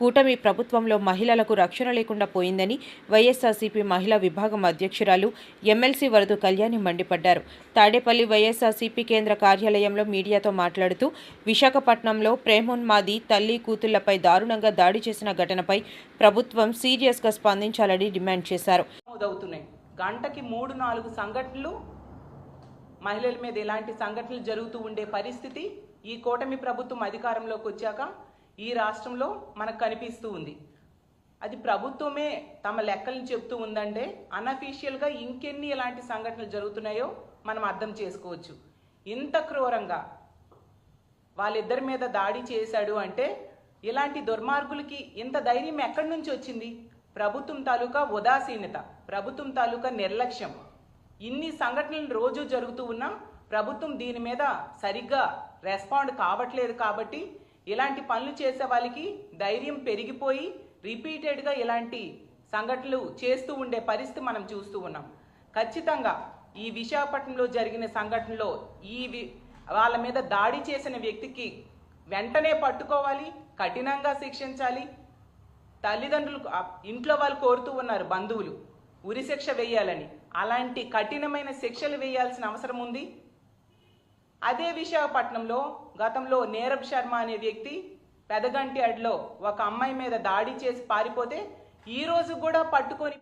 కూటమి ప్రభుత్వంలో మహిళలకు రక్షణ లేకుండా పోయిందని వైఎస్ఆర్సీపీ మహిళా విభాగం అధ్యక్షురాలు ఎమ్మెల్సీ వరదు కళ్యాణి మండిపడ్డారు. తాడేపల్లి వైఎస్ఆర్సీపీ కేంద్ర కార్యాలయంలో మీడియాతో మాట్లాడుతూ విశాఖపట్నంలో ప్రేమోన్మాది తల్లి కూతుళ్లపై దారుణంగా దాడి చేసిన ఘటనపై ప్రభుత్వం సీరియస్గా స్పందించాలని డిమాండ్ చేశారు. గంటకి 3-4 సంఘటనలు మహిళల మీద ఇలాంటి సంఘటనలు జరుగుతూ ఉండే పరిస్థితి ఈ కూటమి ప్రభుత్వం అధికారంలోకి వచ్చాక ఈ రాష్ట్రంలో మనకు కనిపిస్తూ ఉంది. అది ప్రభుత్వమే తమ లెక్కలను చెప్తూ ఉందంటే అన్అఫీషియల్గా ఇంకెన్ని ఇలాంటి సంఘటనలు జరుగుతున్నాయో మనం అర్థం చేసుకోవచ్చు. ఇంత క్రూరంగా వాళ్ళిద్దరి మీద దాడి చేశాడు అంటే ఇలాంటి దుర్మార్గులకి ఇంత ధైర్యం ఎక్కడి నుంచి వచ్చింది? ప్రభుత్వం తాలూకా ఉదాసీనత, ప్రభుత్వం తాలూకా నిర్లక్ష్యం. ఇన్ని సంఘటనలు రోజు జరుగుతూ ఉన్నా ప్రభుత్వం దీని మీద సరిగ్గా రెస్పాండ్ కావట్లేదు. కాబట్టి ఇలాంటి పనులు చేసే వాళ్ళకి ధైర్యం పెరిగిపోయి రిపీటెడ్గా ఇలాంటి సంఘటనలు చేస్తూ ఉండే పరిస్థితి మనం చూస్తూ ఉన్నాం. ఖచ్చితంగా ఈ విశాఖపట్నంలో జరిగిన సంఘటనలో వాళ్ళ మీద దాడి చేసిన వ్యక్తికి వెంటనే పట్టుకోవాలి, కఠినంగా శిక్షించాలి. తల్లిదండ్రులు ఇంట్లో వాళ్ళు కోరుతూ ఉన్నారు, బంధువులు ఉరిశిక్ష వేయాలని. అలాంటి కఠినమైన శిక్షలు వేయాల్సిన అవసరం ఉంది. అదే విశాఖపట్నంలో గతంలో నీరబ్ శర్మ అనే వ్యక్తి పెదగంటి అడ్లో ఒక అమ్మాయి మీద దాడి చేసి పారిపోతే ఈ రోజు కూడా పట్టుకొని